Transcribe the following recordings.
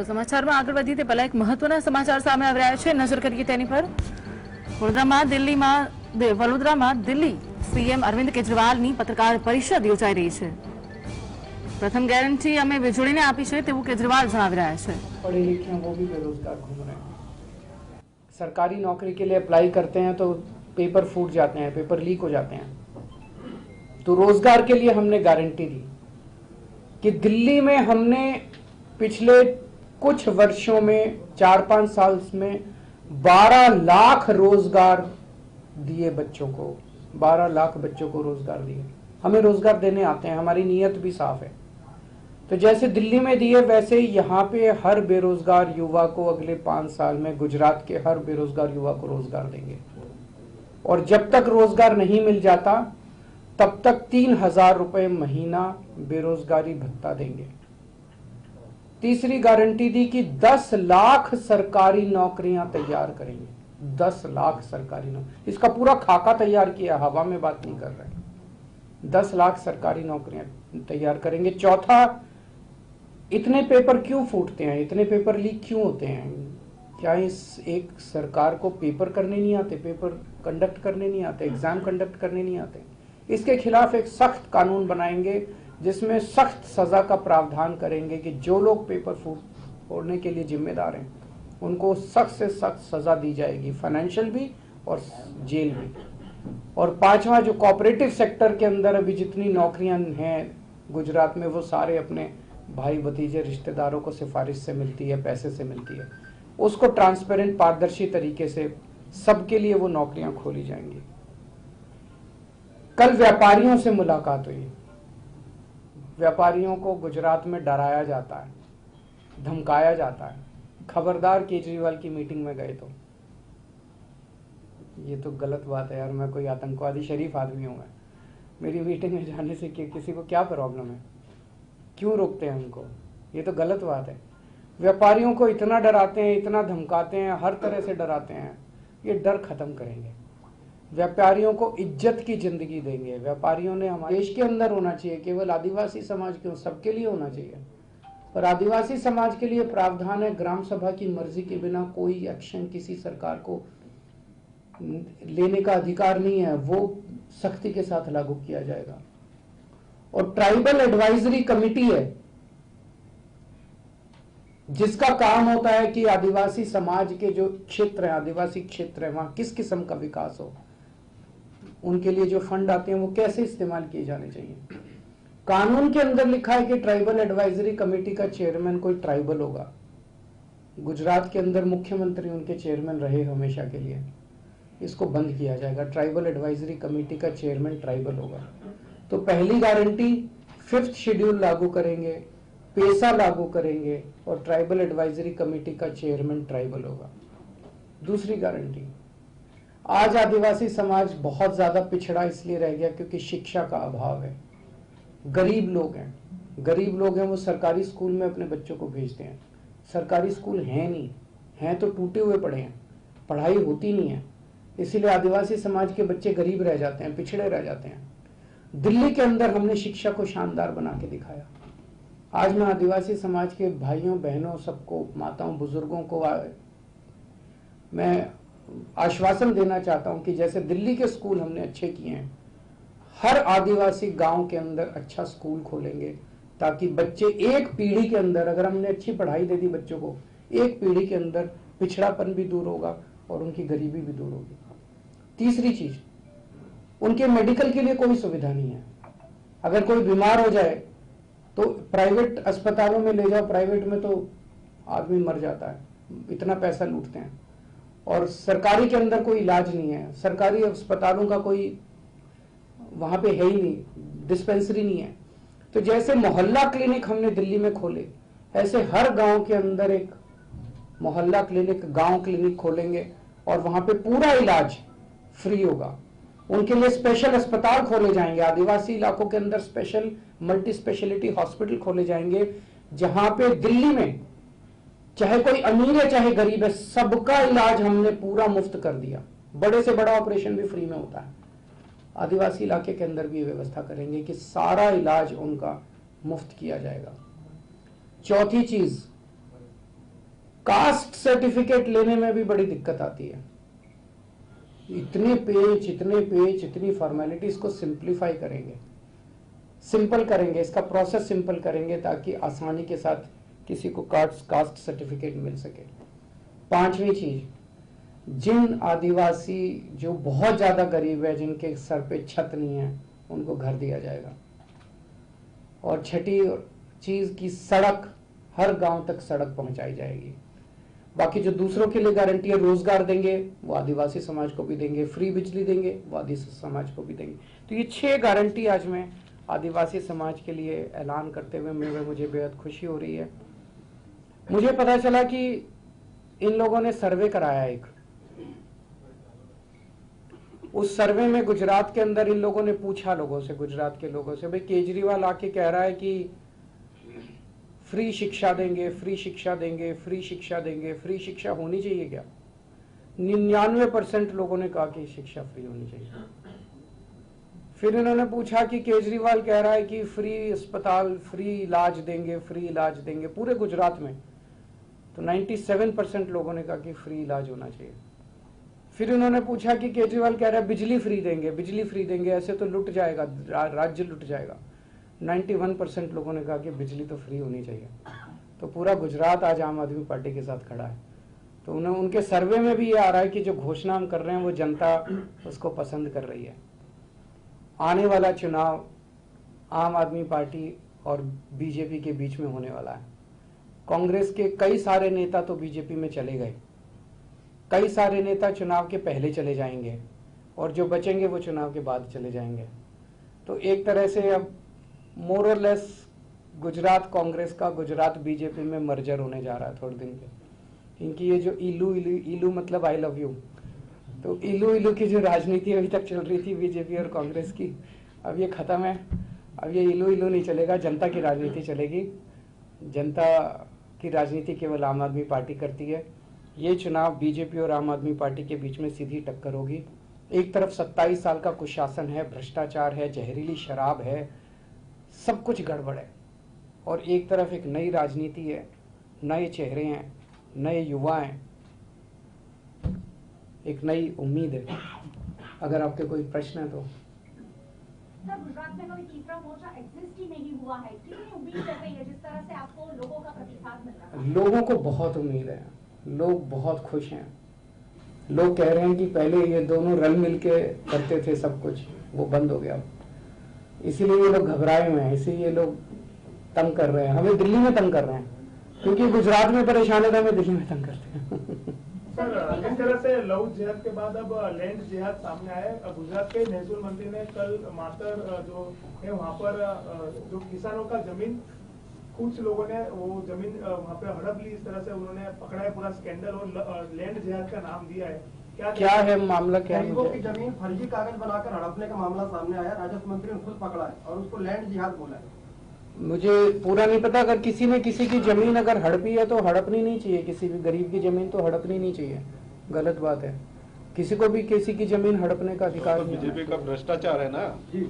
તો સમાચારમાં આગળ વધીએ તે પહેલા એક મહત્વના સમાચાર સામે આવી રહ્યા છે, નજર કરીએ તેની પર। વડોદરામાં દિલ્હી સીએમ અરવિંદ કેજરીવાલની પત્રકાર પરિષદ યોજાઈ રહી છે। પ્રથમ ગેરંટી અમે વીજળીને આપી છે તેવું કેજરીવાલ જણાવી રહ્યા છે। पढ़े लिखे हैं वो भी बेरोजगार घूम रहे हैं। सरकारी नौकरी के लिए अप्लाई करते हैं तो पेपर फूट जाते हैं, पेपर लीक हो जाते हैं। तो रोजगार के लिए हमने गारंटी दी कि दिल्ली में हमने पिछले कुछ वर्षों में 4-5 साल में 12 लाख रोजगार दिए बच्चों को, 12 लाख बच्चों को रोजगार दिए। हमें रोजगार देने आते हैं, हमारी नीयत भी साफ है। तो जैसे दिल्ली में दिए वैसे यहाँ पे हर बेरोजगार युवा को अगले 5 साल में गुजरात के हर बेरोजगार युवा को रोजगार देंगे। और जब तक रोजगार नहीं मिल जाता तब तक 3,000 रुपए महीना बेरोजगारी भत्ता देंगे। तीसरी गारंटी दी कि 10 लाख सरकारी नौकरियां तैयार करेंगे। 10 लाख सरकारी नौकरी, इसका पूरा खाका तैयार किया, हवा में बात नहीं कर रहे। 10 लाख सरकारी नौकरियां तैयार करेंगे। चौथा, इतने पेपर क्यों फूटते हैं, इतने पेपर लीक क्यों होते हैं? क्या इस एक सरकार को पेपर करने नहीं आते, पेपर कंडक्ट करने नहीं आते, एग्जाम कंडक्ट करने नहीं आते? इसके खिलाफ एक सख्त कानून बनाएंगे जिसमें सख्त सजा का प्रावधान करेंगे कि जो लोग पेपर फोड़ने के लिए जिम्मेदार हैं उनको सख्त से सख्त सजा दी जाएगी, फाइनेंशियल भी और जेल भी। और पांचवा, जो कोऑपरेटिव सेक्टर के अंदर अभी जितनी नौकरियां हैं गुजरात में वो सारे अपने भाई भतीजे रिश्तेदारों को सिफारिश से मिलती है, पैसे से मिलती है, उसको ट्रांसपेरेंट पारदर्शी तरीके से सबके लिए वो नौकरियां खोली जाएंगी। कल व्यापारियों से मुलाकात हुई। व्यापारियों को गुजरात में डराया जाता है, धमकाया जाता है। खबरदार केजरीवाल की मीटिंग में गए तो ये तो गलत बात है यार, मैं कोई आतंकवादी शरीफ आदमी हूँ। मेरी मीटिंग में जाने से किसी को क्या प्रॉब्लम है, क्यों रोकते हैं उनको? ये तो गलत बात है। व्यापारियों को इतना डराते हैं, इतना धमकाते हैं, हर तरह से डराते हैं। ये डर खत्म करेंगे, व्यापारियों को इज्जत की जिंदगी देंगे। व्यापारियों ने हमारे देश के अंदर होना चाहिए, केवल आदिवासी समाज क्यों, सबके लिए होना चाहिए। पर आदिवासी समाज के लिए प्रावधान है, ग्राम सभा की मर्जी के बिना कोई एक्शन किसी सरकार को लेने का अधिकार नहीं है, वो सख्ती के साथ लागू किया जाएगा। और ट्राइबल एडवाइजरी कमेटी है जिसका काम होता है कि आदिवासी समाज के जो क्षेत्र है, आदिवासी क्षेत्र है, वहां किस किस्म का विकास हो, उनके लिए जो फंड आते हैं वो कैसे इस्तेमाल किए जाने चाहिए। कानून के अंदर लिखा है कि ट्राइबल एडवाइजरी कमेटी का चेयरमैन कोई ट्राइबल होगा। गुजरात के अंदर मुख्यमंत्री उनके चेयरमैन रहे हमेशा के लिए, इसको बंद किया जाएगा। ट्राइबल एडवाइजरी कमेटी का चेयरमैन ट्राइबल होगा। तो पहली गारंटी 5th शेड्यूल लागू करेंगे, पेसा लागू करेंगे और ट्राइबल एडवाइजरी कमेटी का चेयरमैन ट्राइबल होगा। दूसरी गारंटी, आज आदिवासी समाज बहुत ज्यादा पिछड़ा इसलिए रह गया क्योंकि शिक्षा का अभाव है। गरीब लोग हैं, वो सरकारी स्कूल में अपने बच्चों को भेजते हैं। सरकारी स्कूल हैं नहीं, हैं तो टूटे हुए पड़े हैं, पढ़ाई होती नहीं है, इसीलिए आदिवासी समाज के बच्चे गरीब रह जाते हैं, पिछड़े रह जाते हैं। दिल्ली के अंदर हमने शिक्षा को शानदार बना के दिखाया। आज मैं आदिवासी समाज के भाइयों बहनों सबको, माताओं बुजुर्गों को मैं आश्वासन देना चाहता हूं कि जैसे दिल्ली के स्कूल हमने अच्छे किए हैं, हर आदिवासी गांव के अंदर अच्छा स्कूल खोलेंगे ताकि बच्चे एक पीढ़ी के अंदर, अगर हमने अच्छी पढ़ाई दे दी बच्चों को, एक पीढ़ी के अंदर पिछड़ापन भी दूर होगा और उनकी गरीबी भी दूर होगी। तीसरी चीज, उनके मेडिकल के लिए कोई सुविधा नहीं है। अगर कोई बीमार हो जाए तो प्राइवेट अस्पतालों में ले जाओ, प्राइवेट में तो आदमी मर जाता है, इतना पैसा लूटते हैं। और सरकारी के अंदर कोई इलाज नहीं है, सरकारी अस्पतालों का कोई वहां पे है ही नहीं, डिस्पेंसरी नहीं है। तो जैसे मोहल्ला क्लिनिक हमने दिल्ली में खोले, ऐसे हर गांव के अंदर एक मोहल्ला क्लिनिक, गांव क्लिनिक खोलेंगे और वहां पे पूरा इलाज फ्री होगा। उनके लिए स्पेशल अस्पताल खोले जाएंगे, आदिवासी इलाकों के अंदर स्पेशल मल्टी स्पेशलिटी हॉस्पिटल खोले जाएंगे, जहां पे दिल्ली में चाहे कोई अमीर है चाहे गरीब है, सबका इलाज हमने पूरा मुफ्त कर दिया। बड़े से बड़ा ऑपरेशन भी फ्री में होता है। आदिवासी इलाके के अंदर भी व्यवस्था करेंगे कि सारा इलाज उनका मुफ्त किया जाएगा। चौथी चीज, कास्ट सर्टिफिकेट लेने में भी बड़ी दिक्कत आती है। इतने पेज इतनी फॉर्मेलिटीज को सिंप्लीफाई करेंगे, सिंपल करेंगे, इसका प्रोसेस सिंपल करेंगे ताकि आसानी के साथ किसी को कास्ट सर्टिफिकेट मिल सके। पांचवी चीज, जिन आदिवासी जो बहुत ज्यादा गरीब है, जिनके सर पे छत नहीं है, उनको घर दिया जाएगा। और छठी चीज की सड़क, हर गांव तक सड़क पहुंचाई जाएगी। बाकी जो दूसरों के लिए गारंटी है, रोजगार देंगे वो आदिवासी समाज को भी देंगे, फ्री बिजली देंगे वो आदिवासी समाज को भी देंगे। तो ये 6 गारंटी आज मैं आदिवासी समाज के लिए ऐलान करते हुए मुझे बेहद खुशी हो रही है। मुझे पता चला कि इन लोगों ने सर्वे कराया एक, उस सर्वे में गुजरात के अंदर इन लोगों ने पूछा लोगों से, गुजरात के लोगों से, भाई केजरीवाल आके कह रहा है कि फ्री शिक्षा देंगे, फ्री शिक्षा देंगे, फ्री शिक्षा देंगे, फ्री शिक्षा होनी चाहिए क्या? 99% लोगों ने कहा कि शिक्षा फ्री होनी चाहिए। फिर इन्होंने पूछा कि केजरीवाल कह रहा है कि फ्री अस्पताल, फ्री इलाज देंगे, फ्री इलाज देंगे पूरे गुजरात में, तो 97% लोगों ने कहा कि फ्री इलाज होना चाहिए। फिर उन्होंने पूछा कि केजरीवाल कह रहा है बिजली फ्री देंगे, बिजली फ्री देंगे, ऐसे तो लुट जाएगा, राज्य लुट जाएगा। 91% लोगों ने कहा कि बिजली तो फ्री होनी चाहिए। तो पूरा गुजरात आज आम आदमी पार्टी के साथ खड़ा है। तो उन्हें उनके सर्वे में भी ये आ रहा है कि जो घोषणा हम कर रहे हैं वो जनता उसको पसंद कर रही है। आने वाला चुनाव आम आदमी पार्टी और बीजेपी के बीच में होने वाला है। कांग्रेस के कई सारे नेता तो बीजेपी में चले गए, कई सारे नेता चुनाव के पहले चले जाएंगे, और जो बचेंगे वो चुनाव के बाद चले जाएंगे। तो एक तरह से अब मोर और लेस गुजरात कांग्रेस का गुजरात बीजेपी में मर्जर होने जा रहा है थोड़े दिन के। इनकी ये जो इलू मतलब आई लव यू, तो इलू की जो राजनीति अभी तक चल रही थी बीजेपी और कांग्रेस की, अब ये खत्म है। अब ये इलू नहीं चलेगा, जनता की राजनीति चलेगी। जनता की राजनीति केवल आम आदमी पार्टी करती है। ये चुनाव बीजेपी और आम आदमी पार्टी के बीच में सीधी टक्कर होगी। एक तरफ 27 साल का कुशासन है, भ्रष्टाचार है, जहरीली शराब है, सब कुछ गड़बड़ है, और एक तरफ एक नई राजनीति है, नए चेहरे हैं, नए युवा हैं, एक नई उम्मीद है। अगर आपके कोई प्रश्न है तो। सर, गुजरात में कोई तीसरा मोर्चा एग्जिस्ट ही नहीं हुआ है, कितनी उम्मीद कर रही है जिस तरह से आपको लोगों का प्रतिसाद मिल रहा है? लोगों को बहुत उम्मीद है, लोग बहुत खुश हैं। लोग कह रहे हैं कि पहले ये दोनों रल मिल के करते थे सब कुछ, वो बंद हो गया, इसीलिए ये लोग घबराए हुए हैं, इसीलिए ये लोग तंग कर रहे हैं। हमें दिल्ली में तंग कर रहे हैं, क्योंकि गुजरात में परेशान है तो हमें दिल्ली में तंग करते हैं। सर, इस तरह से लव जिहाद के बाद अब लैंड जिहाद सामने आया है। गुजरात के महसूल मंत्री ने कल मातर जो है वहाँ पर जो किसानों का जमीन, कुछ लोगों ने वो जमीन वहाँ पे हड़प ली, इस तरह से उन्होंने पकड़ा है, पूरा स्कैंडल और लैंड जिहाद का नाम दिया है। क्या है मामला? क्या है? गरीबों की जमीन फर्जी कागज बनाकर हड़पने का मामला सामने आया, राजस्व मंत्री ने खुद पकड़ा है और उसको लैंड जिहाद बोला है। मुझे पूरा नहीं पता। अगर किसी ने किसी की जमीन अगर हड़पी है तो हड़पनी नहीं चाहिए, किसी भी गरीब की जमीन तो हड़पनी नहीं चाहिए, गलत बात है। किसी को भी किसी की जमीन हड़पने का अधिकार तो नहीं है। बीजेपी का भ्रष्टाचार है ना जी,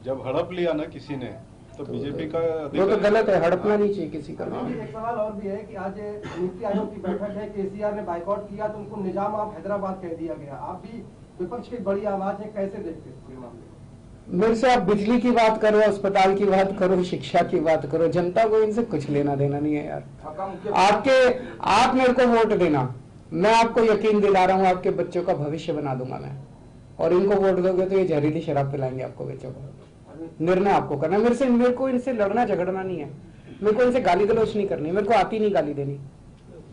जब हड़प लिया ना किसी ने तो बीजेपी का वो तो गलत है, हड़पना नहीं चाहिए किसी का। एक सवाल और भी है कि आज नीति आयोग की बैठक है, केसीआर ने बाइकआउट किया तो उनको निजाम ऑफ हैदराबाद कह दिया गया। आप भी विपक्ष की बड़ी आवाज है, कैसे देखते हैं पूरे मामले? मेरे से आप बिजली की बात करो, अस्पताल की बात करो, शिक्षा की बात करो, जनता को इनसे कुछ लेना देना नहीं है यार। आप मेरे को वोट देना, मैं आपको यकीन दिला रहा हूँ आपके बच्चों का भविष्य बना दूंगा मैं, और इनको वोट दोगे तो ये जहरीली शराब पिलाएंगे आपको बच्चों को। निर्णय आपको करना। मेरे को इनसे लड़ना झगड़ना नहीं है, मेरे को इनसे गाली गलौज नहीं करनी, मेरे को आती नहीं गाली देनी।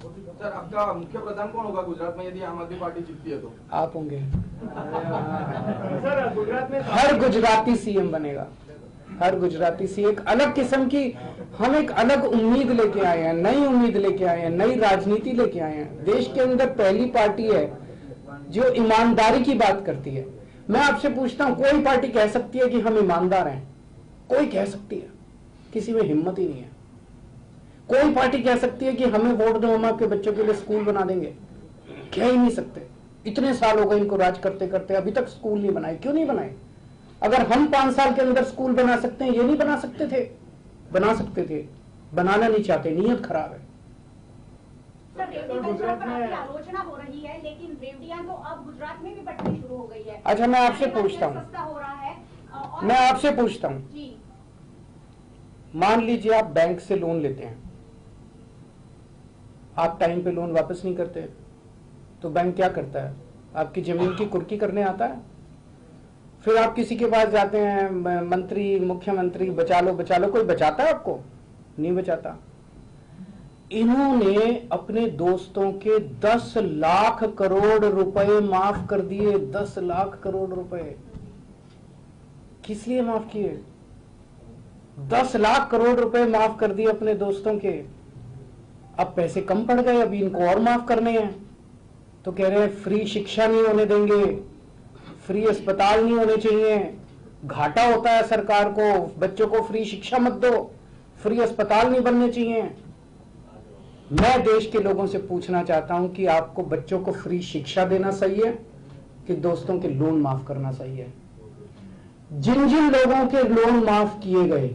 सर, आपका मुख्य प्रधान कौन होगा गुजरात में यदि आम आदमी पार्टी जीतती है तो? आप होंगे। सर, गुजरात में हर गुजराती सीएम बनेगा, हर गुजराती सी एक अलग किस्म की, हम एक अलग उम्मीद लेके आए हैं, नई उम्मीद लेके आए हैं, नई राजनीति लेके आए हैं। देश के अंदर पहली पार्टी है जो ईमानदारी की बात करती है। मैं आपसे पूछता हूं, कोई पार्टी कह सकती है कि हम ईमानदार हैं? कोई कह सकती है? किसी में हिम्मत ही नहीं है। कोई पार्टी कह सकती है कि हमें वोट दो, हम आपके बच्चों के लिए स्कूल बना देंगे? कह ही नहीं सकते। इतने साल हो गए इनको राज करते करते, अभी तक स्कूल नहीं बनाए। क्यों नहीं बनाए? अगर हम 5 साल के अंदर स्कूल बना सकते हैं, ये नहीं बना सकते थे? बना सकते थे, बनाना नहीं चाहते, नीयत खराब है। सर, एग्रीकल्चर पर आपकी आलोचना हो रही है, लेकिन रेवड़ियां तो अब गुजरात में भी बटनी शुरू हो गई है। अच्छा, मैं आपसे पूछता हूँ, सस्ता हो रहा है। और मैं आपसे पूछता हूँ, जी, मान लीजिए आप बैंक से लोन लेते हैं, आप टाइम पे लोन वापस नहीं करते, तो बैंक क्या करता है? आपकी जमीन की कुर्की करने आता है। फिर आप किसी के पास जाते हैं, मंत्री, मुख्यमंत्री, बचा लो, कोई बचाता है आपको? नहीं बचाता। इन्होंने अपने दोस्तों के 10 लाख करोड़ रुपए माफ कर दिए। 10 लाख करोड़ रुपए किस लिए माफ किए? 10 लाख करोड़ रुपए माफ कर दिए अपने दोस्तों के। अब पैसे कम पड़ गए, अभी इनको और माफ करने हैं, तो कह रहे हैं फ्री शिक्षा नहीं होने देंगे, फ्री अस्पताल नहीं होने चाहिए, घाटा होता है सरकार को, बच्चों को फ्री शिक्षा मत दो, फ्री अस्पताल नहीं बनने चाहिए। मैं देश के लोगों से पूछना चाहता हूं कि आपको बच्चों को फ्री शिक्षा देना सही है कि दोस्तों के लोन माफ करना सही है? जिन जिन लोगों के लोन माफ किए गए,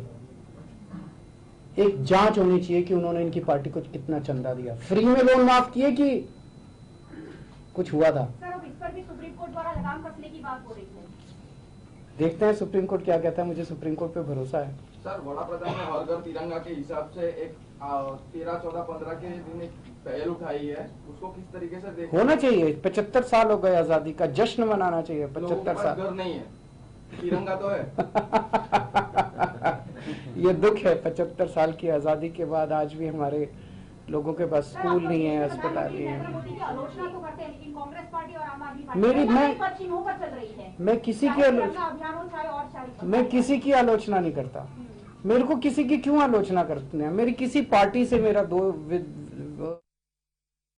एक जांच होनी चाहिए कि उन्होंने इनकी पार्टी को कितना चंदा दिया। फ्री में लोन माफ किए कि कुछ हुआ था? सर अब इस पर भी सुप्रीम कोर्ट द्वारा लगाम कसने की बात हो रही है। देखते हैं सुप्रीम कोर्ट क्या कहता है। मुझे सुप्रीम कोर्ट पे भरोसा है। सर, वड़ा प्रधान ने हर घर तिरंगा के हिसाब से एक 13, 14, 15 के दिन एक पहल उठाई है, उसको किस तरीके से देख होना चाहिए। 75 साल हो गए आजादी का, जश्न मनाना चाहिए। 75 साल घर नहीं है, तिरंगा तो है। ये दुख है, 75 साल की आजादी के बाद आज भी हमारे लोगों के पास स्कूल नहीं है, अस्पताल नहीं है। मोदी की आलोचना तो करते हैं, लेकिन कांग्रेस पार्टी और आम आदमी पार्टी चिन्हों पर चल रही है। मैं किसी की अभियान हो चाहे और चाहे, मैं किसी की आलोचना नहीं करता। मेरे को किसी की क्यों आलोचना करते हैं? मेरी किसी पार्टी से मेरा